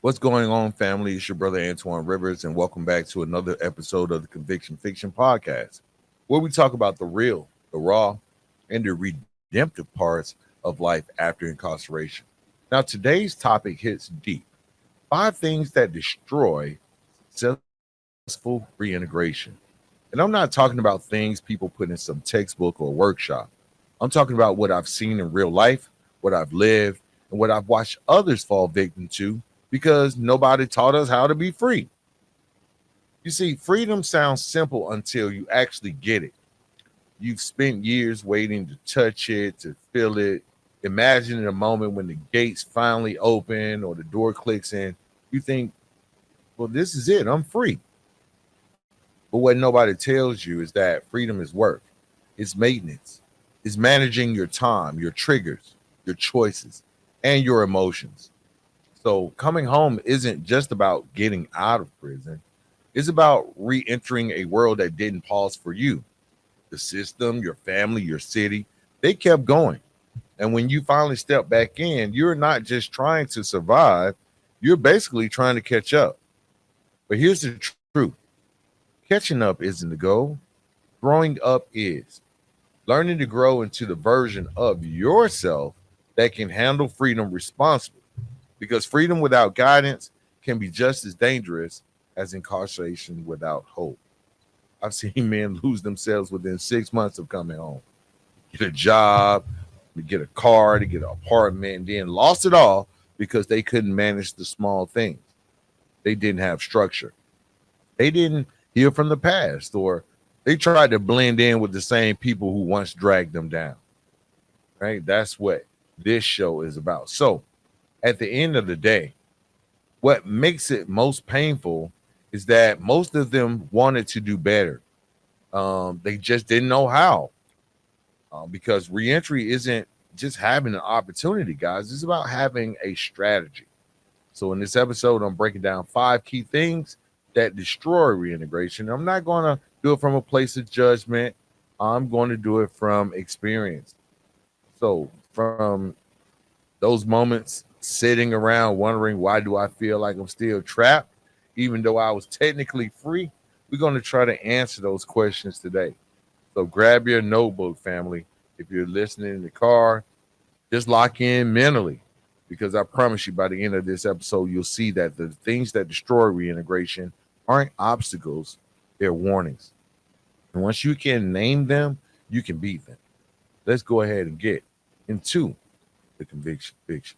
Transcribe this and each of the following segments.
What's going on, family? It's your brother Antoine Rivers, and welcome back to another episode of the Conviction Fiction Podcast, where we talk about the real, the raw, and the redemptive parts of life after incarceration. Now, today's topic hits deep: 5 things that destroy successful reintegration. And I'm not talking about things people put in some textbook or workshop. I'm talking about what I've seen in real life, what I've lived, and what I've watched others fall victim to because nobody taught us how to be free. You see, freedom sounds simple until you actually get it. You've spent years waiting to touch it, to feel it, imagining a moment when the gates finally open or the door clicks in. You think, well, this is it, I'm free. But what nobody tells you is that freedom is work, it's maintenance, it's managing your time, your triggers, your choices, and your emotions. So coming home isn't just about getting out of prison. It's about re-entering a world that didn't pause for you. The system, your family, your city, they kept going. And when you finally step back in, you're not just trying to survive, you're basically trying to catch up. But here's the truth: catching up isn't the goal, growing up is. Learning to grow into the version of yourself that can handle freedom responsibly. Because freedom without guidance can be just as dangerous as incarceration without hope. I've seen men lose themselves within 6 months of coming home, get a job, to get a car, to get an apartment, and then lost it all because they couldn't manage the small things. They didn't have structure. They didn't heal from the past, or they tried to blend in with the same people who once dragged them down. Right? That's what this show is about. So, at the end of the day, what makes it most painful is that most of them wanted to do better. They just didn't know how. Because reentry isn't just having an opportunity, guys. It's about having a strategy. So in this episode, I'm breaking down 5 key things that destroy reintegration. I'm not going to do it from a place of judgment. I'm going to do it from experience. So from those moments sitting around wondering, why do I feel like I'm still trapped, even though I was technically free, we're going to try to answer those questions today. So grab your notebook, family. If you're listening in the car, just lock in mentally, because I promise you by the end of this episode, you'll see that the things that destroy reintegration aren't obstacles, they're warnings. And once you can name them, you can beat them. Let's go ahead and get into the conviction fiction.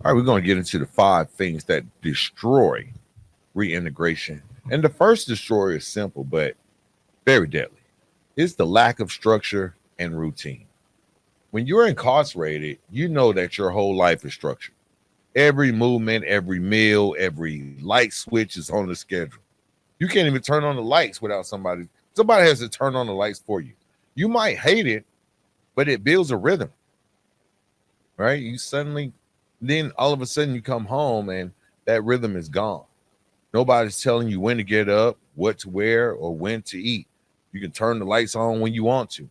All right, we're going to get into the 5 things that destroy reintegration. And the first destroyer is simple, but very deadly. It's the lack of structure and routine. When you're incarcerated, you know that your whole life is structured. Every movement, every meal, every light switch is on the schedule. You can't even turn on the lights without somebody has to turn on the lights for you. You might hate it, but it builds a rhythm, right? Then all of a sudden you come home and that rhythm is gone. Nobody's telling you when to get up, what to wear, or when to eat. You can turn the lights on when you want to.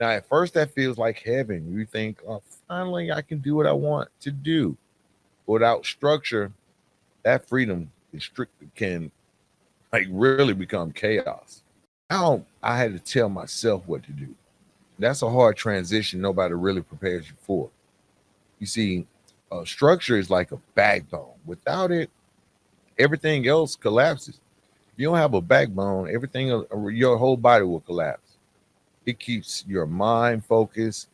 Now, at first, that feels like heaven. You think, oh, finally, I can do what I want to do. Without structure, that freedom can like really become chaos. Now, I had to tell myself what to do. That's a hard transition nobody really prepares you for. You see, structure is like a backbone. Without it, everything else collapses. If you don't have a backbone, your whole body will collapse. It keeps your mind focused.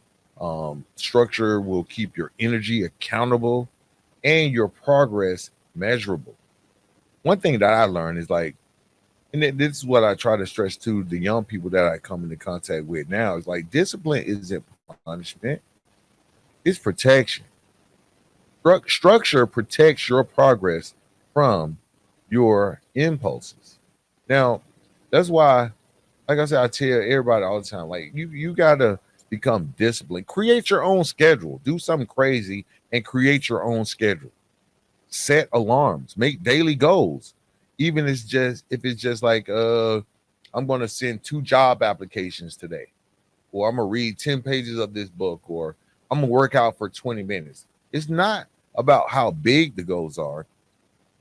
Structure will keep your energy accountable and your progress measurable. One thing that I learned is like, and this is what I try to stress to the young people that I come into contact with now, is like discipline isn't punishment, it's protection. Structure protects your progress from your impulses. Now, that's why, like I said, I tell everybody all the time, like you gotta become disciplined. Create your own schedule. Do something crazy and create your own schedule. Set alarms, make daily goals. Even if it's just like I'm going to send 2 job applications today, or I'm going to read 10 pages of this book, or I'm going to work out for 20 minutes. It's not about how big the goals are.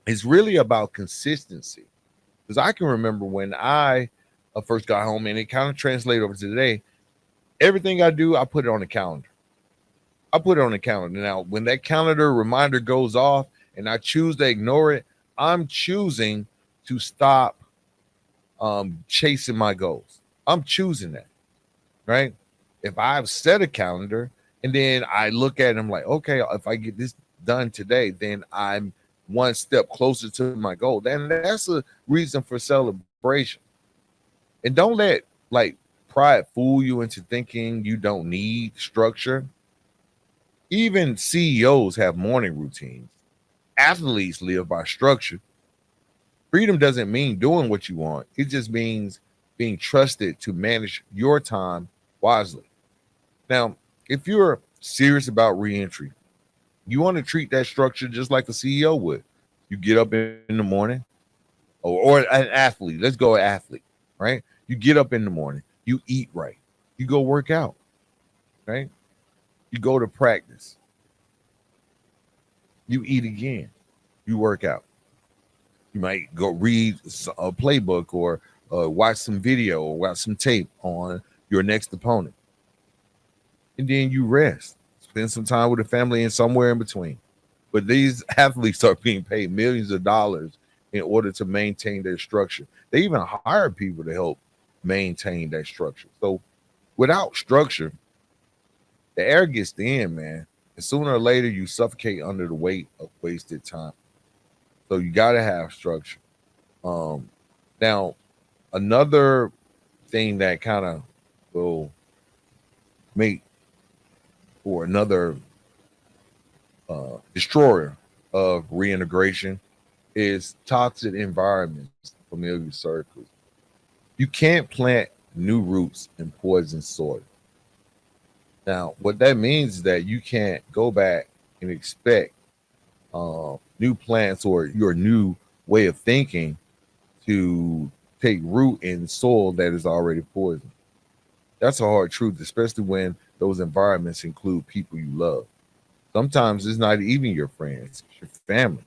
It's really about consistency. Because I can remember when I first got home, and it kind of translated over to today. Everything I do, I put it on the calendar. I put it on the calendar. Now, when that calendar reminder goes off and I choose to ignore it, I'm choosing to stop chasing my goals. I'm choosing that, right? If I've set a calendar and then I look at it, I'm like, okay, if I get this done today, then I'm one step closer to my goal. Then that's a reason for celebration. And don't let like pride fool you into thinking you don't need structure. Even CEOs have morning routines. Athletes live by structure. Freedom doesn't mean doing what you want, it just means being trusted to manage your time wisely. Now, if you're serious about reentry, you want to treat that structure just like a CEO would. You get up in the morning, or an athlete. Let's go athlete, right? You get up in the morning, you eat right, you go work out, right? You go to practice, you eat again, you work out. You might go read a playbook, or watch some video, or watch some tape on your next opponent. And then you rest, spend some time with the family and somewhere in between. But these athletes are being paid millions of dollars in order to maintain their structure. They even hire people to help maintain that structure. So without structure, the air gets thin, man. And sooner or later, you suffocate under the weight of wasted time. So you got to have structure. Um, Now, another thing that kind of will make, or another destroyer of reintegration, is toxic environments, familiar circles. You can't plant new roots in poison soil. Now, what that means is that you can't go back and expect new plants or your new way of thinking to take root in soil that is already poisoned. That's a hard truth, especially when those environments include people you love. Sometimes it's not even your friends, it's your family.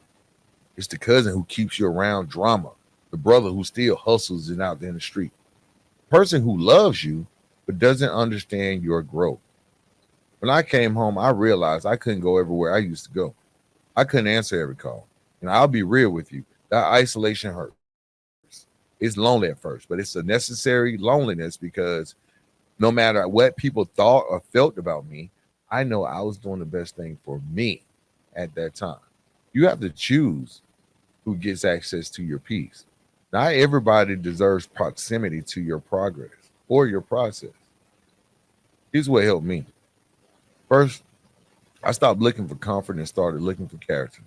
It's the cousin who keeps you around drama, the brother who still hustles and out there in the street, person who loves you but doesn't understand your growth. When I came home, I realized I couldn't go everywhere I used to go. I couldn't answer every call. And I'll be real with you, that isolation hurts. It's lonely at first, but it's a necessary loneliness because no matter what people thought or felt about me, I know I was doing the best thing for me at that time. You have to choose who gets access to your peace. Not everybody deserves proximity to your progress or your process. Here's what helped me. First, I stopped looking for comfort and started looking for character.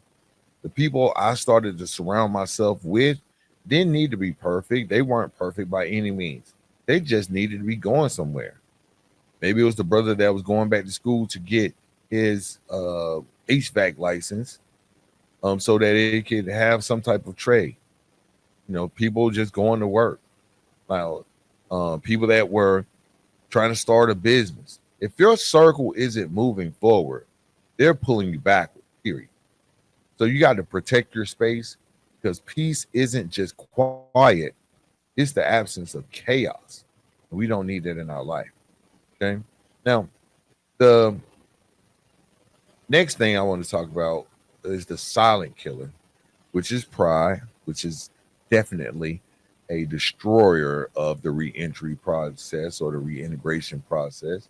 The people I started to surround myself with didn't need to be perfect. They weren't perfect by any means. They just needed to be going somewhere. Maybe it was the brother that was going back to school to get his HVAC license, so that it could have some type of trade. People just going to work. Now, people that were trying to start a business. If your circle isn't moving forward, they're pulling you backward, period. So you got to protect your space, because peace isn't just quiet, it's the absence of chaos. We don't need that in our life. Okay. Now, the next thing I want to talk about is the silent killer, which is pride, which is definitely a destroyer of the reentry process or the reintegration process,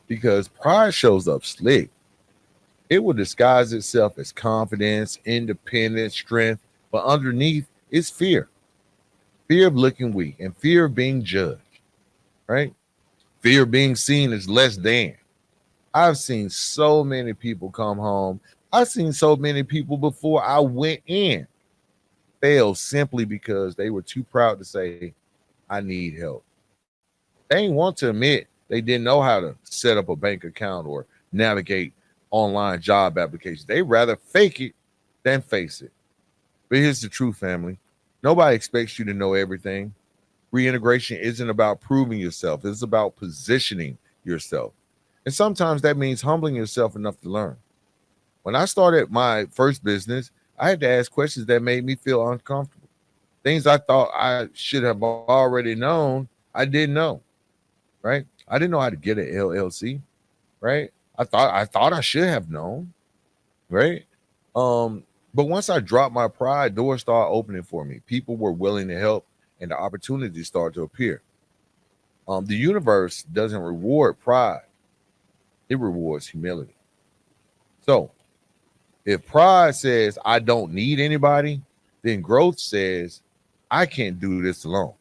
because pride shows up slick. It will disguise itself as confidence, independence, strength, but underneath is fear of looking weak and fear of being judged, right? Fear of being seen as less than. I've seen so many people come home. I've seen so many people before I went in fail simply because they were too proud to say, I need help. They ain't want to admit they didn't know how to set up a bank account or navigate online job applications. They rather fake it then face it. But here's the truth, family. Nobody expects you to know everything. Reintegration isn't about proving yourself, it's about positioning yourself. And sometimes that means humbling yourself enough to learn. When I started my first business, I had to ask questions that made me feel uncomfortable. Things I thought I should have already known, I didn't know, right? I didn't know how to get an LLC, right? I thought I should have known, right? But once I dropped my pride, doors started opening for me. People were willing to help, and the opportunities started to appear. The universe doesn't reward pride; it rewards humility. So, if pride says I don't need anybody, then growth says I can't do this alone.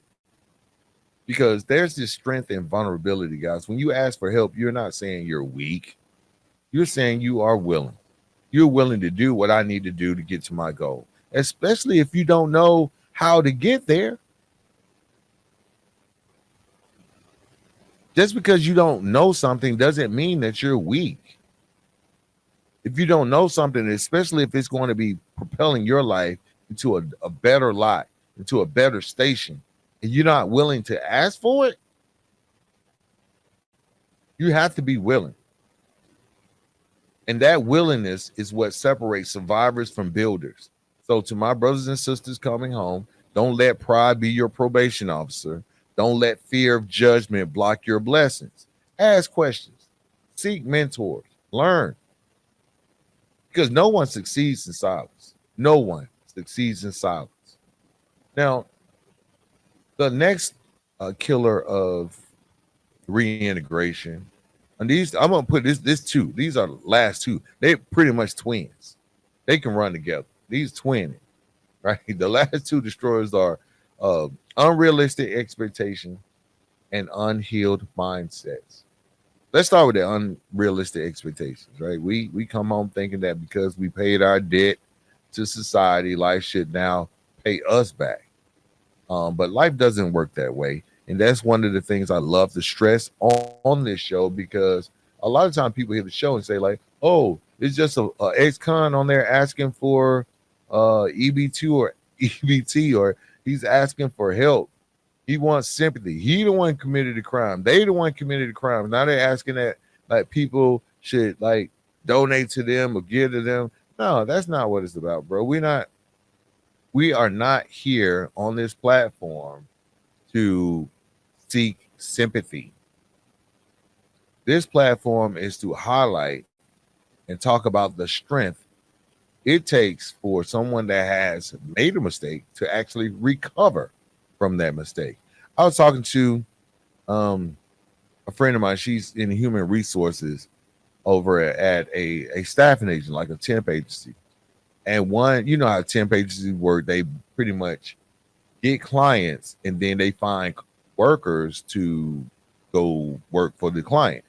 Because there's this strength and vulnerability, guys. When you ask for help, you're not saying you're weak. You're saying you are willing. You're willing to do what I need to do to get to my goal, especially if you don't know how to get there. Just because you don't know something doesn't mean that you're weak. If you don't know something, especially if it's going to be propelling your life into a better life, into a better station, and you're not willing to ask for it, you have to be willing. And that willingness is what separates survivors from builders. So, to my brothers and sisters coming home, don't let pride be your probation officer. Don't let fear of judgment block your blessings. Ask questions, seek mentors, learn, because no one succeeds in silence. No one succeeds in silence. Now, the next killer of reintegration, and these I'm gonna put this two. These are the last two. They're pretty much twins. They can run together. These twinning, right? The last two destroyers are unrealistic expectation and unhealed mindsets. Let's start with the unrealistic expectations, right? We come home thinking that because we paid our debt to society, life should now pay us back. But life doesn't work that way. And that's one of the things I love to stress on this show, because a lot of times people hear the show and say, like, oh, it's just a ex-con on there asking for EB2 or EBT, or he's asking for help. He wants sympathy. He the one committed the crime. They the one committed the crime. Now they're asking that like people should like donate to them or give to them. No, that's not what it's about, bro. We are not here on this platform to seek sympathy. This platform is to highlight and talk about the strength it takes for someone that has made a mistake to actually recover from that mistake. I was talking to a friend of mine. She's in human resources over at a staffing agent, like a temp agency. And one, you know how temp agencies work, they pretty much get clients and then they find workers to go work for the client,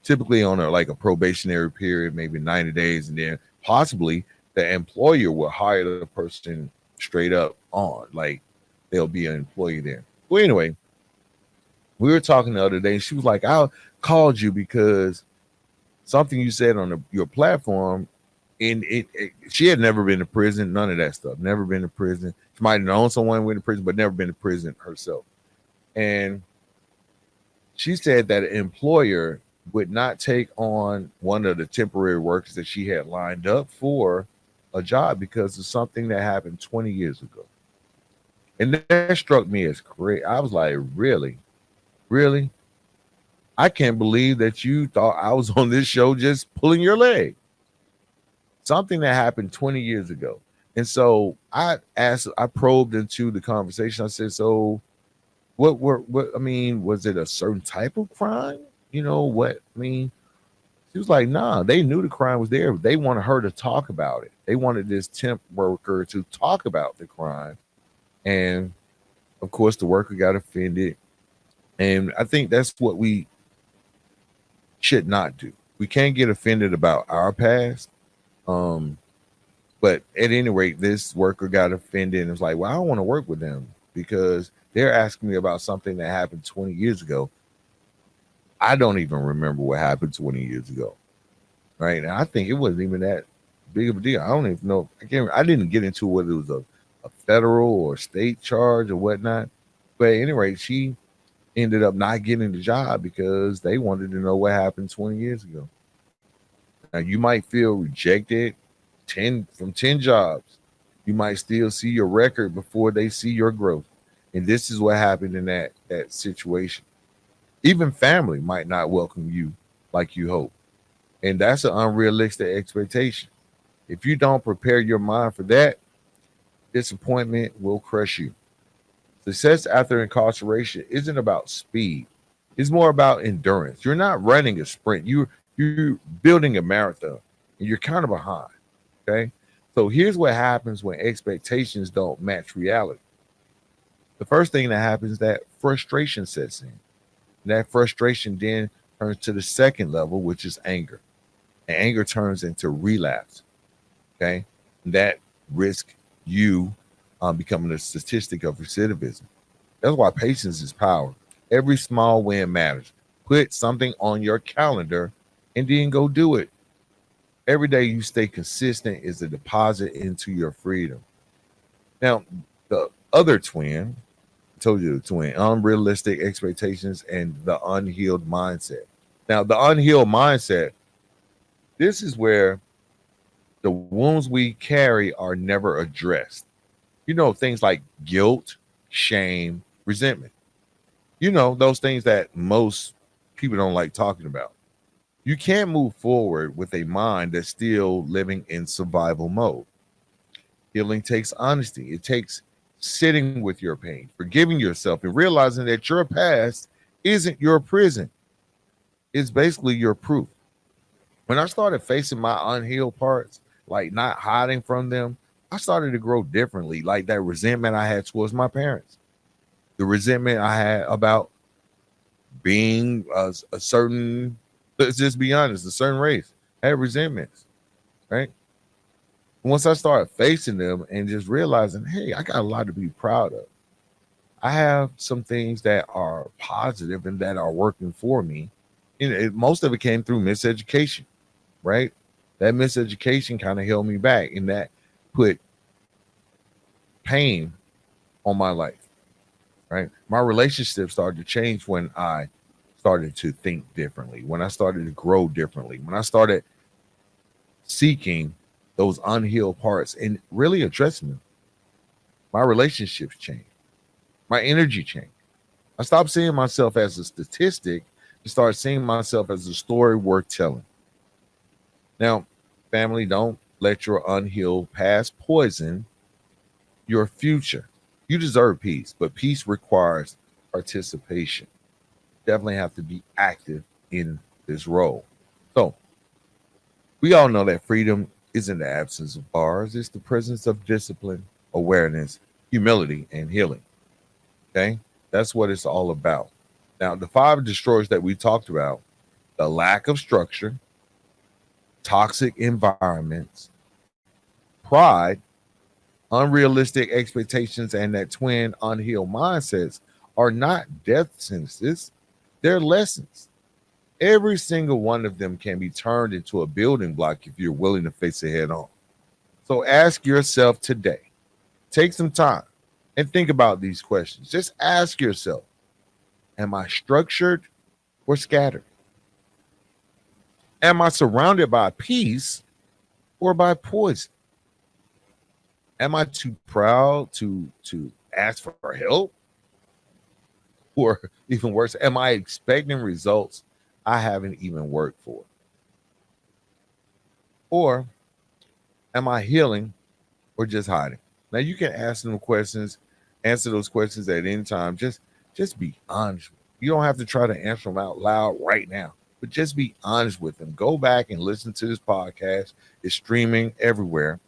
typically on a probationary period, maybe 90 days, and then possibly the employer will hire the person straight up on, like they'll be an employee there. Well, anyway, we were talking the other day, and she was like, I called you because something you said on your platform, and she had never been to prison, none of that stuff, never been to prison. She might have known someone went to prison, but never been to prison herself. And she said that an employer would not take on one of the temporary workers that she had lined up for a job because of something that happened 20 years ago. And that struck me as great. I was like, really? Really? I can't believe that you thought I was on this show just pulling your leg. Something that happened 20 years ago. And so I probed into the conversation. I said, so what, I mean, was it a certain type of crime? You know what I mean? She was like, nah, they knew the crime was there. They wanted her to talk about it. They wanted this temp worker to talk about the crime. And of course, the worker got offended. And I think that's what we should not do. We can't get offended about our past. But at any rate, this worker got offended and was like, well, I don't want to work with them because they're asking me about something that happened 20 years ago. I don't even remember what happened 20 years ago. Right. And I think it wasn't even that big of a deal. I don't even know. I didn't get into whether it was a federal or state charge or whatnot. But at any rate, she ended up not getting the job because they wanted to know what happened 20 years ago. Now you might feel rejected 10 jobs. You might still see your record before they see your growth. And this is what happened in that situation. Even family might not welcome you like you hope. And that's an unrealistic expectation. If you don't prepare your mind for that, disappointment will crush you. Success after incarceration isn't about speed. It's more about endurance. You're not running a sprint. You're building a marathon and you're kind of behind. Okay. So here's what happens when expectations don't match reality. The first thing that happens is that frustration sets in. And that frustration then turns to the second level, which is anger. And anger turns into relapse. Okay. And that risk you becoming a statistic of recidivism. That's why patience is power. Every small win matters. Put something on your calendar and then go do it. Every day you stay consistent is a deposit into your freedom. Now, the other twin, I told you the twin, unrealistic expectations and the unhealed mindset. Now, the unhealed mindset, this is where the wounds we carry are never addressed. Things like guilt, shame, resentment. Those things that most people don't like talking about. You can't move forward with a mind that's still living in survival mode. Healing takes honesty. It takes sitting with your pain, forgiving yourself, and realizing that your past isn't your prison. It's basically your proof. When I started facing my unhealed parts, like not hiding from them, I started to grow differently. Like that resentment I had towards my parents, the resentment I had about being a certain, let's just be honest, a certain race. I had resentments, right? Once I started facing them and just realizing, hey, I got a lot to be proud of. I have some things that are positive and that are working for me. Most of it came through miseducation, right? That miseducation kind of held me back, and that put pain on my life, right? My relationship started to change when I started to think differently, when I started to grow differently, when I started seeking those unhealed parts and really addressing them. My relationships changed. My energy changed. I stopped seeing myself as a statistic and started seeing myself as a story worth telling. Now, family, don't let your unhealed past poison your future. You deserve peace, but peace requires participation. Definitely have to be active in this role. So, we all know that freedom isn't the absence of bars, it's the presence of discipline, awareness, humility, and healing. Okay? That's what it's all about. Now, the five destroyers that we talked about, the lack of structure, toxic environments, pride, unrealistic expectations, and that twin unhealed mindsets are not death sentences, they're lessons. Every single one of them can be turned into a building block if you're willing to face it head on. So ask yourself today, take some time and think about these questions. Just ask yourself, am I structured or scattered? Am I surrounded by peace or by poison? Am I too proud to ask for help? Or even worse, am I expecting results I haven't even worked for? Or am I healing or just hiding? Now you can ask them questions, answer those questions at any time. Just be honest. You don't have to try to answer them out loud right now, but just be honest with them. Go back and listen to this podcast. It's streaming everywhere.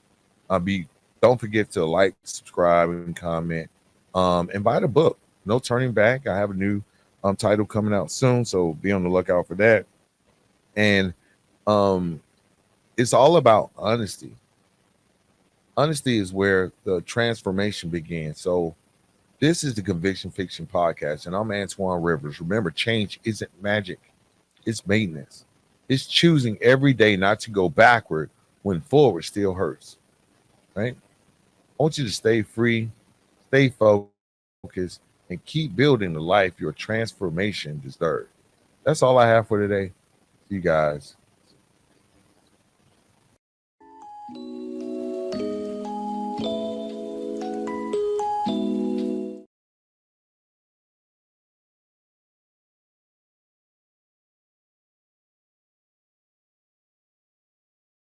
Be Don't forget to like, subscribe, and comment. And buy the book. No Turning Back. I have a new title coming out soon, so be on the lookout for that. And it's all about honesty. Honesty is where the transformation begins. So this is the Conviction Fiction Podcast, and I'm Antoine Rivers. Remember, change isn't magic. It's maintenance. It's choosing every day not to go backward, when forward still hurts, right? I want you to stay free, stay focused, and keep building the life your transformation deserves. That's all I have for today. See you guys